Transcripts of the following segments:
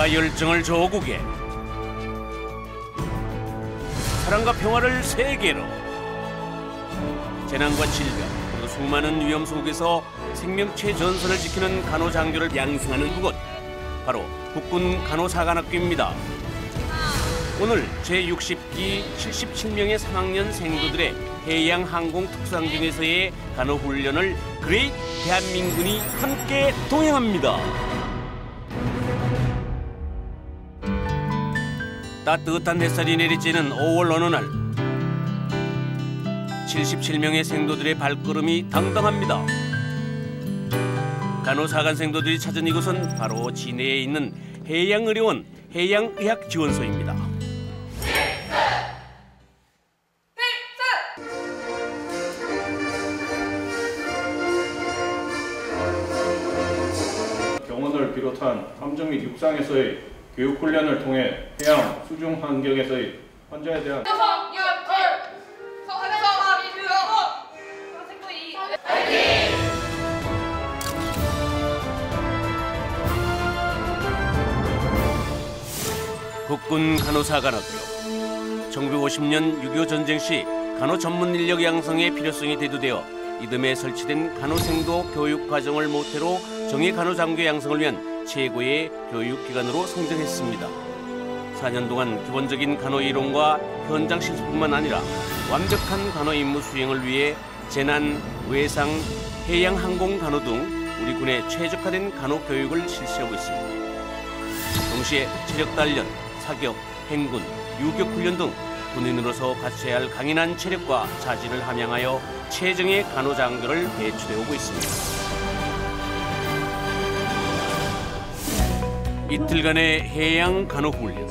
사랑과 열정을 저국에, 사랑과 평화를 세계로. 재난과 질병 그리고 수많은 위험 속에서 생명체 전선을 지키는 간호장교를 양성하는 그곳, 바로 국군 간호사관학교입니다. 오늘 제60기 77명의 3학년 생도들의 해양항공특수항공에서의 간호훈련을 그레이트 대한민군이 함께 동행합니다. 따뜻한 햇살이 내리쬐는 5월 어느 날, 77명의 생도들의 발걸음이 당당합니다. 간호사관 생도들이 찾은 이곳은 바로 진해에 있는 해양의료원 해양의학지원소입니다. 경원을 비롯한 함정 및 육상에서의 교육 훈련을 통해 해양, 수중 환경에서의 환자에 대한 국군 간호사관학교. 1950년 6.25 전쟁 시 간호 전문 인력 양성의 필요성이 대두되어 이듬해 설치된 간호생도 교육 과정을 모태로 정예 간호장교 양성을 위한 최고의 교육기관으로 성장했습니다. 4년 동안 기본적인 간호 이론과 현장 실습뿐만 아니라 완벽한 간호 임무 수행을 위해 재난, 외상, 해양 항공 간호 등 우리 군의 최적화된 간호 교육을 실시하고 있습니다. 동시에 체력 단련, 사격, 행군, 유격 훈련 등 군인으로서 갖춰야 할 강인한 체력과 자질을 함양하여 최정예 간호장교를 배출해 오고 있습니다. 이틀간의 해양 간호 훈련.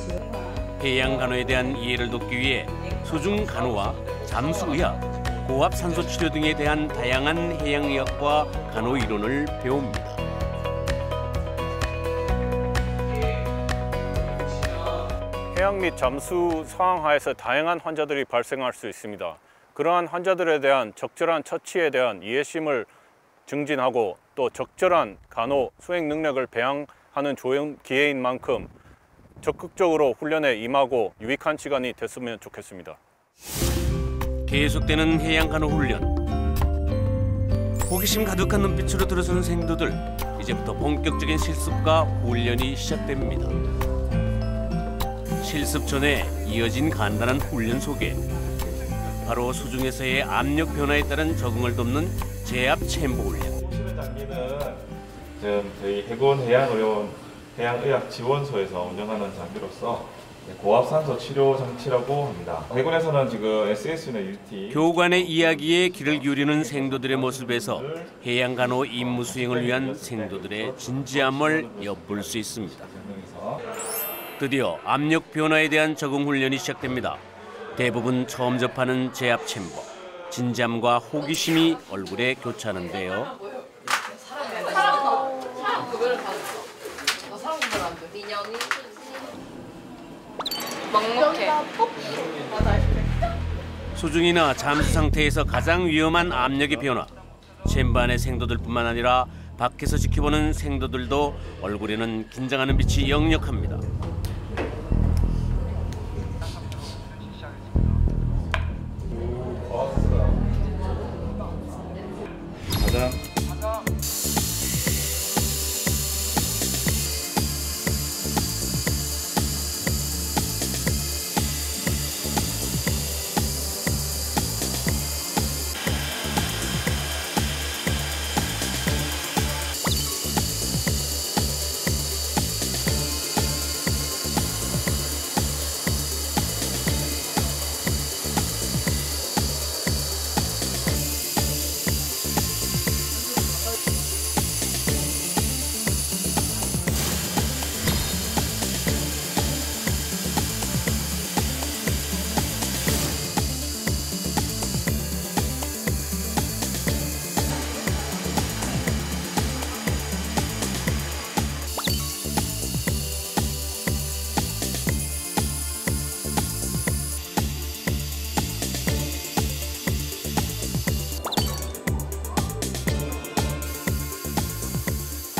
해양 간호에 대한 이해를 돕기 위해 수중 간호와 잠수의학, 고압 산소 치료 등에 대한 다양한 해양의학과 간호 이론을 배웁니다. 해양 및 잠수 상황 하에서 다양한 환자들이 발생할 수 있습니다. 그러한 환자들에 대한 적절한 처치에 대한 이해심을 증진하고 또 적절한 간호 수행 능력을 배양하는 좋은 기회인 만큼 적극적으로 훈련에 임하고 유익한 시간이 됐으면 좋겠습니다. 계속되는 해양 간호 훈련. 호기심 가득한 눈빛으로 들어서는 생도들. 이제부터 본격적인 실습과 훈련이 시작됩니다. 실습 전에 이어진 간단한 훈련 소개. 바로 수중에서의 압력 변화에 따른 적응을 돕는 제압 챔버 훈련. 보시는 장비는 지금 저희 해군 해양의료원 해양의학지원소에서 운영하는 장비로서 고압산소 치료 장치라고 합니다. 해군에서는 지금 SS나 UT 교관의 이야기에 귀를 기울이는 생도들의 모습에서 해양 간호 임무 수행을 위한 생도들의 진지함을 엿볼 수 있습니다. 드디어 압력 변화에 대한 적응 훈련이 시작됩니다. 대부분 처음 접하는 제압 챔버. 진지함과 호기심이 얼굴에 교차하는데요. 먹먹해. 수중이나 잠수 상태에서 가장 위험한 압력의 변화. 챔버 안의 생도들뿐만 아니라 밖에서 지켜보는 생도들도 얼굴에는 긴장하는 빛이 역력합니다.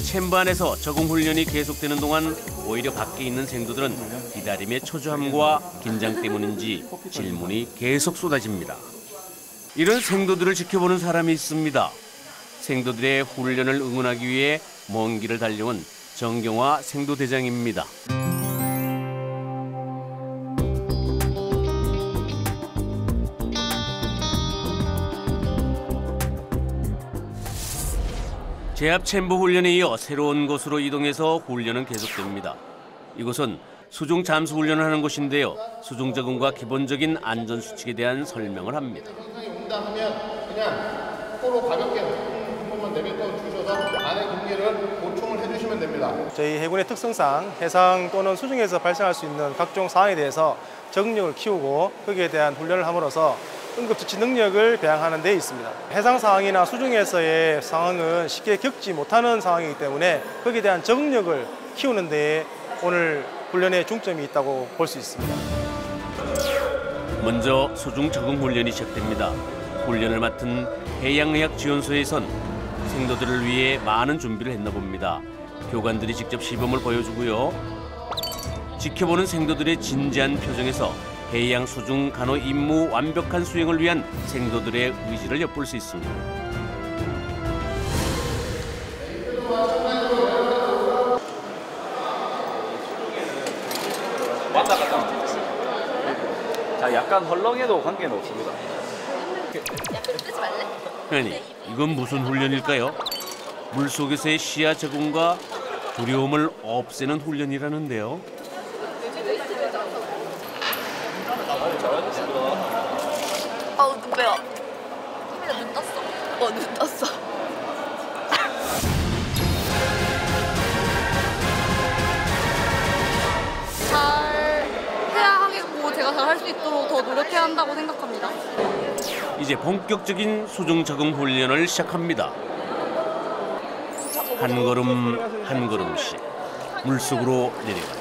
챔버 안에서 적응 훈련이 계속되는 동안 오히려 밖에 있는 생도들은 기다림의 초조함과 긴장 때문인지 질문이 계속 쏟아집니다. 이런 생도들을 지켜보는 사람이 있습니다. 생도들의 훈련을 응원하기 위해 먼 길을 달려온 정경화 생도대장입니다. 제압 챔버 훈련에 이어 새로운 곳으로 이동해서 훈련은 계속됩니다. 이곳은 수중 잠수 훈련을 하는 곳인데요. 수중 적응과 기본적인 안전 수칙에 대한 설명을 합니다. 현상이 온다 하면 그냥 코로 가볍게 한 번만 내뱉어 주셔서 안에 공기를 보충을 해주시면 됩니다. 저희 해군의 특성상 해상 또는 수중에서 발생할 수 있는 각종 상황에 대해서 적응력을 키우고 거기에 대한 훈련을 함으로써 응급처치 능력을 배양하는 데 있습니다. 해상 상황이나 수중에서의 상황은 쉽게 겪지 못하는 상황이기 때문에 거기에 대한 적응력을 키우는 데 오늘 훈련에 중점이 있다고 볼 수 있습니다. 먼저 수중 적응 훈련이 시작됩니다. 훈련을 맡은 해양의학지원소에선 생도들을 위해 많은 준비를 했나 봅니다. 교관들이 직접 시범을 보여주고요. 지켜보는 생도들의 진지한 표정에서 해양 수중 간호 임무 완벽한 수행을 위한 생도들의 의지를 엿볼 수 있습니다. 왔다 갔다. 자, 약간 헐렁해도 관계는 없습니다. 아니, 이건 무슨 훈련일까요? 물속에서의 시야 적응과 두려움을 없애는 훈련이라는데요. 눈 매워. 카메라 눈 떴어. 눈 떴어. 잘 해야 하겠고 제가 잘 할 수 있도록 더 노력해야 한다고 생각합니다. 이제 본격적인 수중 적응 훈련을 시작합니다. 한 걸음 한 걸음씩 물속으로 내려갑니다.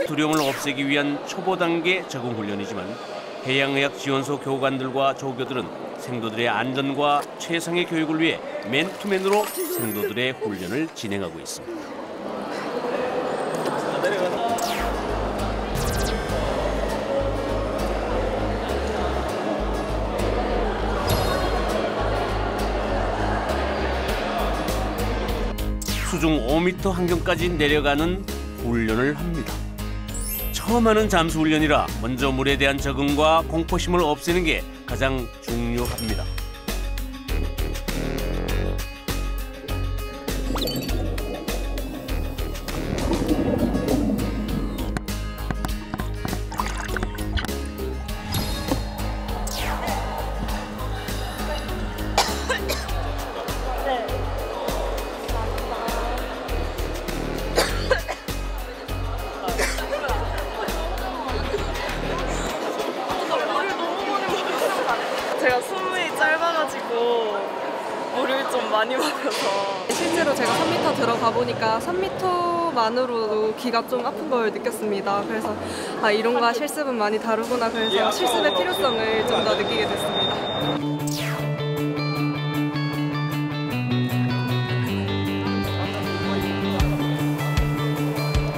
두려움을 없애기 위한 초보 단계 적응 훈련이지만 해양의학지원소 교관들과 조교들은 생도들의 안전과 최상의 교육을 위해 맨투맨으로 생도들의 훈련을 진행하고 있습니다. 수중 5m 환경까지 내려가는 훈련을 합니다. 처음 하는 잠수 훈련이라 먼저 물에 대한 적응과 공포심을 없애는 게 가장 중요합니다. 제가 숨이 짧아가지고 물을 좀 많이 마셔서 실제로 제가 3m 들어가 보니까 3m만으로도 귀가 좀 아픈 걸 느꼈습니다. 그래서 이론과 실습은 많이 다르구나. 그래서 실습의 필요성을 좀 더 느끼게 됐습니다.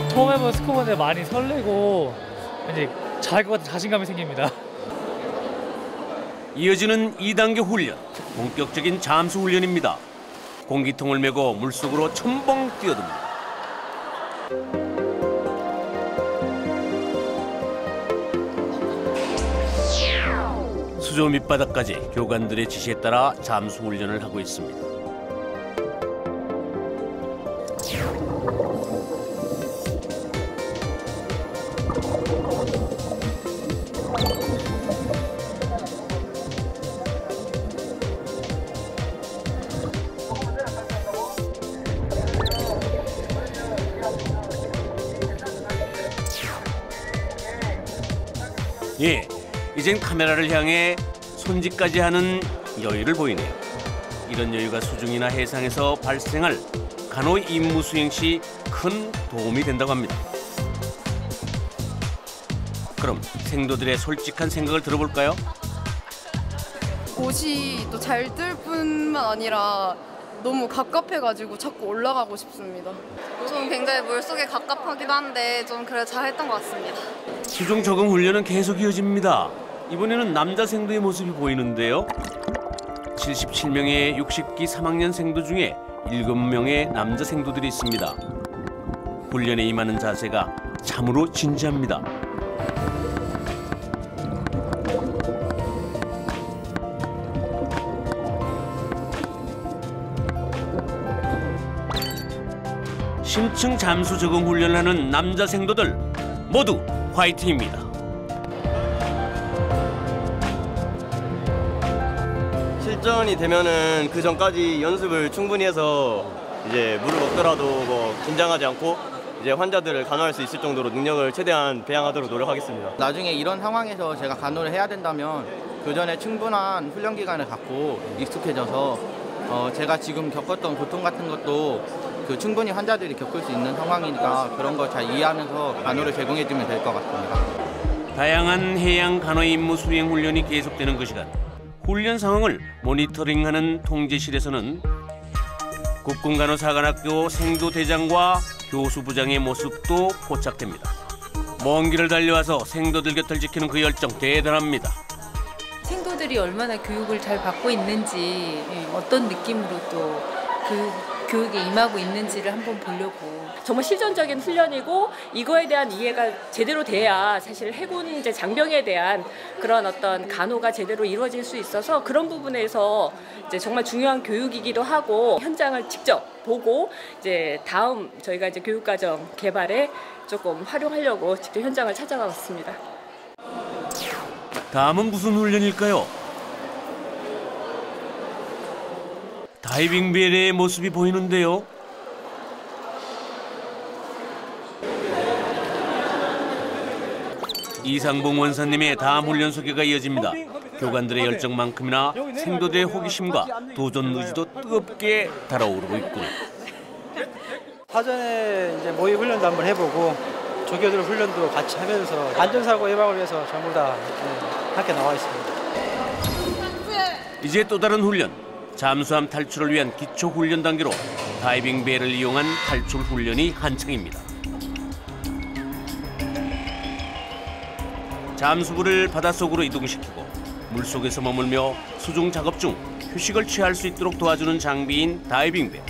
처음 해본 스쿠버인데 많이 설레고 이제 잘할 것 같은 자신감이 생깁니다. 이어지는 2단계 훈련, 본격적인 잠수 훈련입니다. 공기통을 메고 물속으로 첨벙 뛰어듭니다. 수조 밑바닥까지 교관들의 지시에 따라 잠수 훈련을 하고 있습니다. 예, 이젠 카메라를 향해 손짓까지 하는 여유를 보이네요. 이런 여유가 수중이나 해상에서 발생할 간호 임무 수행 시 큰 도움이 된다고 합니다. 그럼 생도들의 솔직한 생각을 들어볼까요? 옷이 또 잘 뜰 뿐만 아니라 너무 갑갑해가지고 자꾸 올라가고 싶습니다. 저는 굉장히 물속에 갑갑하기도 한데 좀 그래 잘했던 것 같습니다. 수중 적응 훈련은 계속 이어집니다. 이번에는 남자 생도의 모습이 보이는데요. 77명의 60기 3학년 생도 중에 7명의 남자 생도들이 있습니다. 훈련에 임하는 자세가 참으로 진지합니다. 심층 잠수 적응 훈련을 하는 남자 생도들 모두 화이팅입니다. 실전이 되면은 그 전까지 연습을 충분히 해서 이제 물을 먹더라도 뭐 긴장하지 않고 이제 환자들을 간호할 수 있을 정도로 능력을 최대한 배양하도록 노력하겠습니다. 나중에 이런 상황에서 제가 간호를 해야 된다면 그 전에 충분한 훈련 기간을 갖고 익숙해져서 제가 지금 겪었던 고통 같은 것도 충분히 환자들이 겪을 수 있는 상황이니까 그런 걸 잘 이해하면서 간호를 제공해주면 될 것 같습니다. 다양한 해양 간호 임무 수행 훈련이 계속되는 그 시간. 훈련 상황을 모니터링하는 통제실에서는 국군간호사관학교 생도대장과 교수부장의 모습도 포착됩니다. 먼 길을 달려와서 생도들 곁을 지키는 그 열정 대단합니다. 생도들이 얼마나 교육을 잘 받고 있는지, 어떤 느낌으로 또 그 교육에 임하고 있는지를 한번 보려고. 정말 실전적인 훈련이고 이거에 대한 이해가 제대로 돼야 사실 해군 이제 장병에 대한 그런 어떤 간호가 제대로 이루어질 수 있어서 그런 부분에서 이제 정말 중요한 교육이기도 하고 현장을 직접 보고 이제 다음 저희가 이제 교육과정 개발에 조금 활용하려고 직접 현장을 찾아가 봤습니다. 다음은 무슨 훈련일까요? 다이빙 벨의 모습이 보이는데요. 이상봉 원사님의 다음 훈련 소개가 이어집니다. 교관들의 열정만큼이나 생도들의 호기심과 도전 의지도 뜨겁게 달아오르고 있군요. 사전에 이제 모의 훈련도 한번 해보고 조교들 훈련도 같이 하면서 안전사고 예방을 위해서 전부 다 함께 나와 있습니다. 이제 또 다른 훈련. 잠수함 탈출을 위한 기초 훈련 단계로 다이빙 벨을 이용한 탈출 훈련이 한창입니다. 잠수부를 바닷속으로 이동시키고 물속에서 머물며 수중 작업 중 휴식을 취할 수 있도록 도와주는 장비인 다이빙 벨.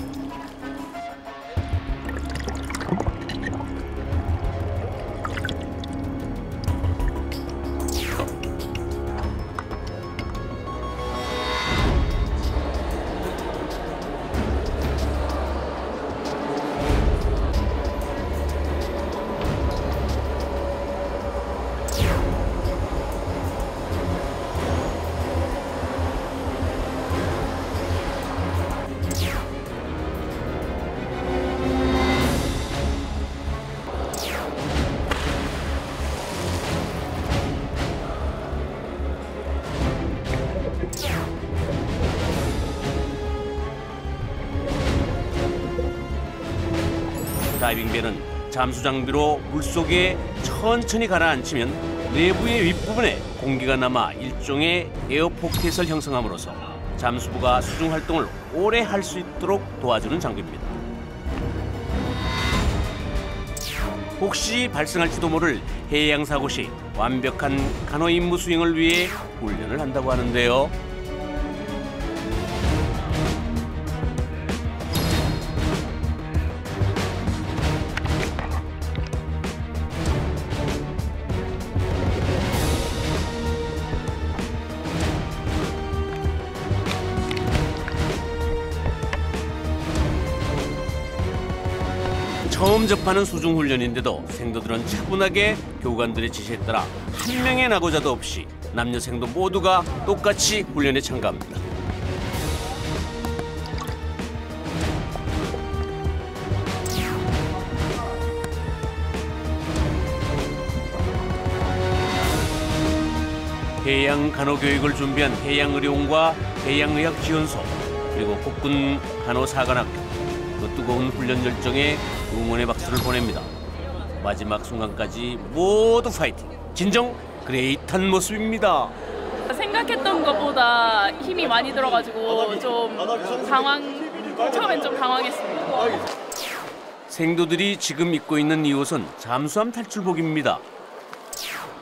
다이빙벨은 잠수 장비로 물속에 천천히 가라앉히면 내부의 윗부분에 공기가 남아 일종의 에어포켓을 형성함으로써 잠수부가 수중 활동을 오래 할 수 있도록 도와주는 장비입니다. 혹시 발생할지도 모를 해양 사고 시 완벽한 간호 임무 수행을 위해 훈련을 한다고 하는데요. 처음 접하는 수중 훈련인데도 생도들은 차분하게 교관들의 지시에 따라 한 명의 낙오자도 없이 남녀 생도 모두가 똑같이 훈련에 참가합니다. 해양 간호 교육을 준비한 해양의료원과 해양의학지원소 그리고 국군 간호사관학교 그 뜨거운 훈련 열정에 응원의 박수를 보냅니다. 마지막 순간까지 모두 파이팅! 진정 그레이트한 모습입니다. 생각했던 것보다 힘이 많이 들어가지고 좀 당황 처음엔 좀 당황했습니다. 생도들이 지금 입고 있는 이 옷은 잠수함 탈출복입니다.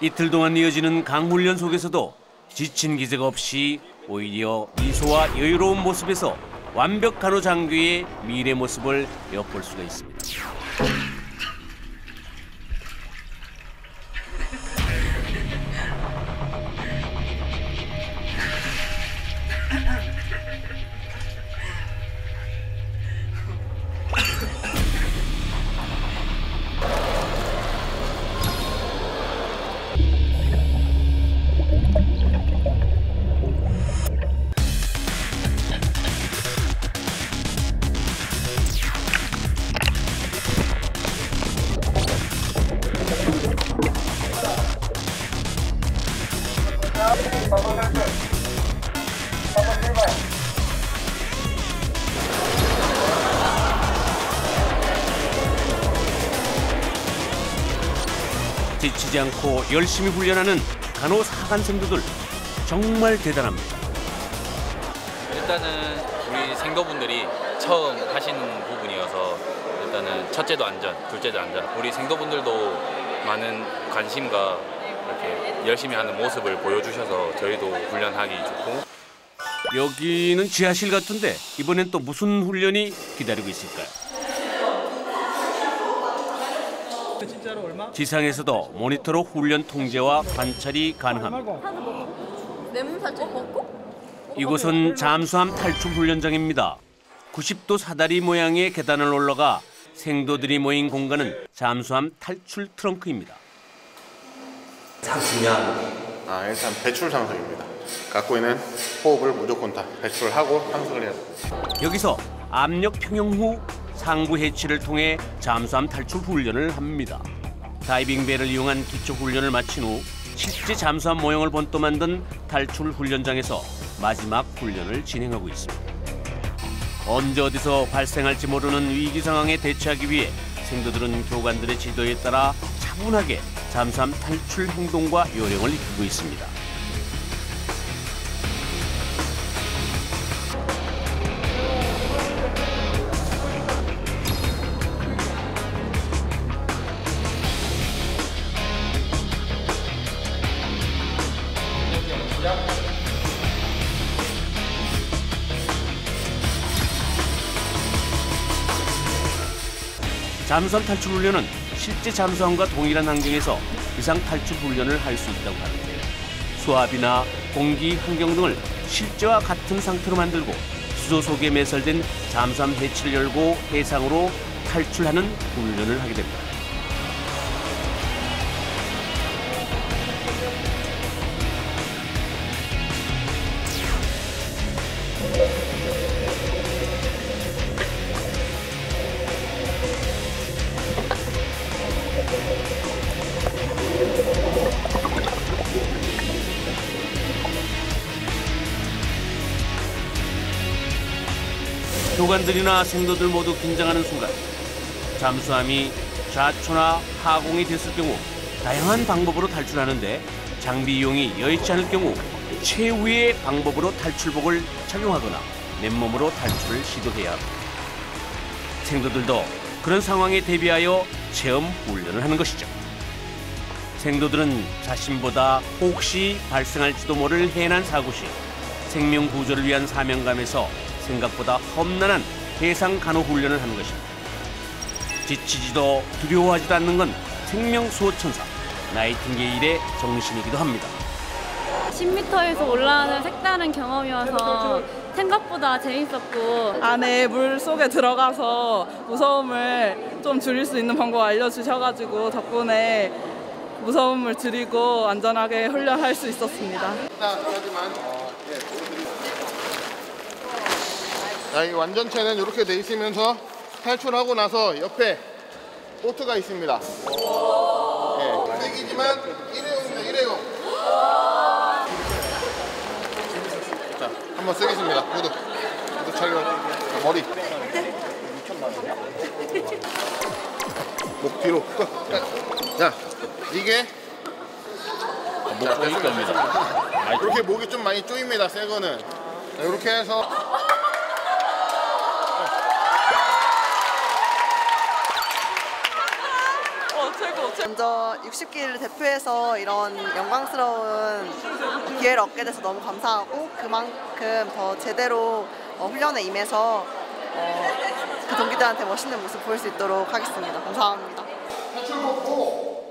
이틀 동안 이어지는 강훈련 속에서도 지친 기색 없이 오히려 미소와 여유로운 모습에서 완벽 간호 장교의 미래 모습을 엿볼 수가 있습니다. 지치지 않고 열심히 훈련하는 간호 사관생도들 정말 대단합니다. 일단은 우리 생도분들이 처음 하시는 부분이어서 일단은 첫째도 안전, 둘째도 안전. 우리 생도분들도 많은 관심과 이렇게 열심히 하는 모습을 보여주셔서 저희도 훈련하기 좋고. 여기는 지하실 같은데 이번엔 또 무슨 훈련이 기다리고 있을까요? 지상에서도 모니터로 훈련 통제와 관찰이 가능합니다. 내 몸 살짝 먹고? 이곳은 잠수함 탈출 훈련장입니다. 90도 사다리 모양의 계단을 올라가 생도들이 모인 공간은 잠수함 탈출 트렁크입니다. 참 중요한 일단 배출 상승입니다. 갖고 있는 호흡을 무조건 다 배출하고 상승을 해야 됩니다. 여기서 압력 평형 후 상부 해치를 통해 잠수함 탈출 훈련을 합니다. 다이빙배를 이용한 기초 훈련을 마친 후 실제 잠수함 모형을 본떠 만든 탈출 훈련장에서 마지막 훈련을 진행하고 있습니다. 언제 어디서 발생할지 모르는 위기 상황에 대처하기 위해 생도들은 교관들의 지도에 따라 차분하게 잠수함 탈출 행동과 요령을 익히고 있습니다. 잠수함 탈출 훈련은 실제 잠수함과 동일한 환경에서 비상 탈출 훈련을 할 수 있다고 하는데요. 수압이나 공기 환경 등을 실제와 같은 상태로 만들고 수조 속에 매설된 잠수함 해치를 열고 해상으로 탈출하는 훈련을 하게 됩니다. 교관들이나 생도들 모두 긴장하는 순간 잠수함이 좌초나 하공이 됐을 경우 다양한 방법으로 탈출하는데 장비 이용이 여의치 않을 경우 최후의 방법으로 탈출복을 착용하거나 맨몸으로 탈출을 시도해야 합니다. 생도들도 그런 상황에 대비하여 체험 훈련을 하는 것이죠. 생도들은 자신보다 혹시 발생할지도 모를 해난 사고 시 생명 구조를 위한 사명감에서 생각보다 험난한 해상 간호 훈련을 하는 것입니다. 지치지도 두려워하지도 않는 건 생명 수호천사 나이팅게일의 정신이기도 합니다. 10m에서 올라가는 색다른 경험이어서 생각보다 재밌었고 안에 물 속에 들어가서 무서움을 좀 줄일 수 있는 방법 알려주셔가지고 덕분에 무서움을 줄이고 안전하게 훈련할 수 있었습니다. 자, 이 완전체는 이렇게 돼 있으면서 탈출하고 나서 옆에 보트가 있습니다. 네, 세기지만 일회용입니다. 일회용. 자, 한번 쓰겠습니다. 구두 착용. 자, 머리. 목 뒤로. 자, 이게 목 조일 겁니다. 이렇게 목이 좀 많이 조입니다. 새 거는. 자, 이렇게 해서 먼저 60기를 대표해서 이런 영광스러운 기회를 얻게 돼서 너무 감사하고 그만큼 더 제대로 훈련에 임해서 그 동기들한테 멋있는 모습 보일 수 있도록 하겠습니다. 감사합니다.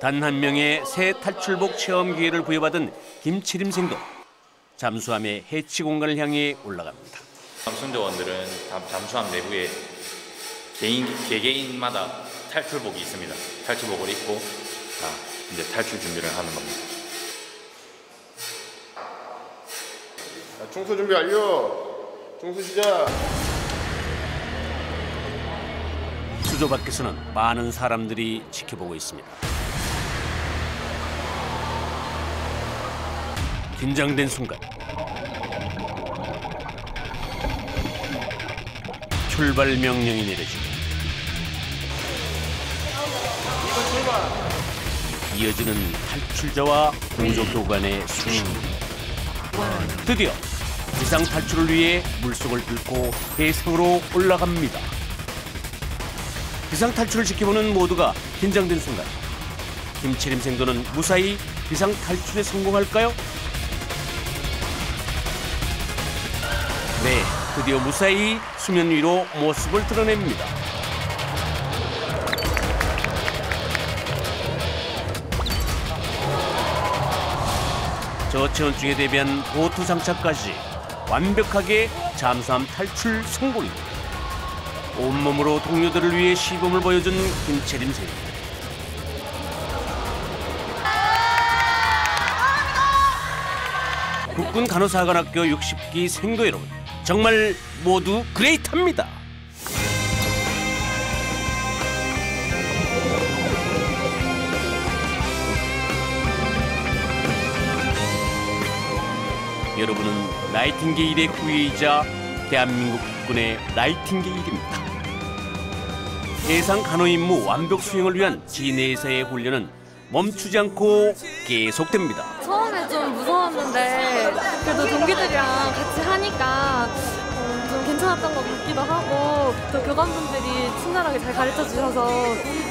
단 한 명의 새 탈출복 체험 기회를 부여받은 김치림생도 잠수함의 해치 공간을 향해 올라갑니다. 잠수정원들은 잠수함 내부에 개개인마다 탈출복이 있습니다. 탈출복을 입고 이제 탈출 준비를 하는 겁니다. 충수 준비 완료. 충수 시작. 수조 밖에서는 많은 사람들이 지켜보고 있습니다. 긴장된 순간 출발 명령이 내려지고 이어지는 탈출자와 공조교 간의 수신. 드디어 비상 탈출을 위해 물속을 뚫고 해상으로 올라갑니다. 비상 탈출을 지켜보는 모두가 긴장된 순간 김채림 생도는 무사히 비상 탈출에 성공할까요? 네, 드디어 무사히 수면 위로 모습을 드러냅니다. 저체온증에 대비한 보트 장착까지 완벽하게 잠수함 탈출 성공입니다. 온몸으로 동료들을 위해 시범을 보여준 김채림 생. 국군 간호사관학교 60기 생도 여러분, 정말 모두 그레이트합니다. 여러분은 나이팅게일의 후예이자 대한민국 국군의 나이팅게일입니다. 해상 간호 임무 완벽 수행을 위한 진해에서의 훈련은 멈추지 않고 계속됩니다. 처음에 좀 무서웠는데 그래도 동기들이랑 같이 하니까 좀 괜찮았던 것 같기도 하고 또 교관분들이 친절하게 잘 가르쳐 주셔서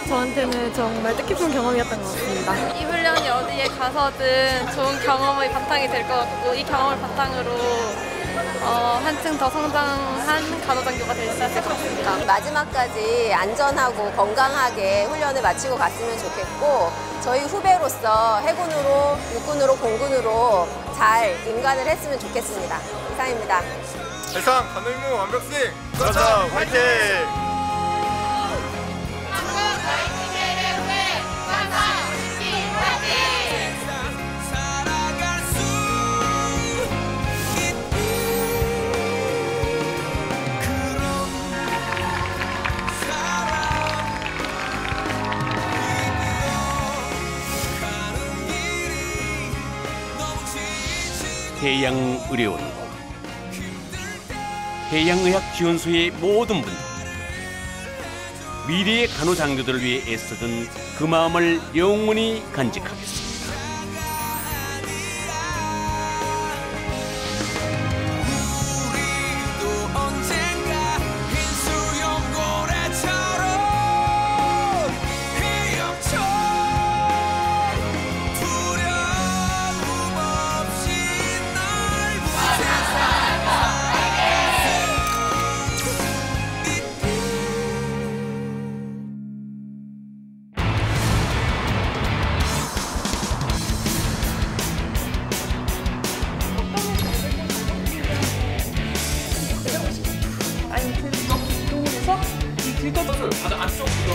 저한테는 정말 뜻깊은 경험이었던 것 같습니다. 이 훈련이 어디에 가서든 좋은 경험의 바탕이 될 것 같고 이 경험을 바탕으로 한층 더 성장한 간호장교가 될 수 있을 것 같습니다. 마지막까지 안전하고 건강하게 훈련을 마치고 갔으면 좋겠고 저희 후배로서 해군으로, 육군으로, 공군으로 잘 인관을 했으면 좋겠습니다. 이상입니다. 해상 간호 임무 완벽 수행! 전상 화이팅! 해양의료원, 해양의학지원소의 모든 분들, 미래의 간호장교들을 위해 애써준 그 마음을 영원히 간직하겠습니다. 아니, 그 동에서 이 긁어서 가장 안쪽으로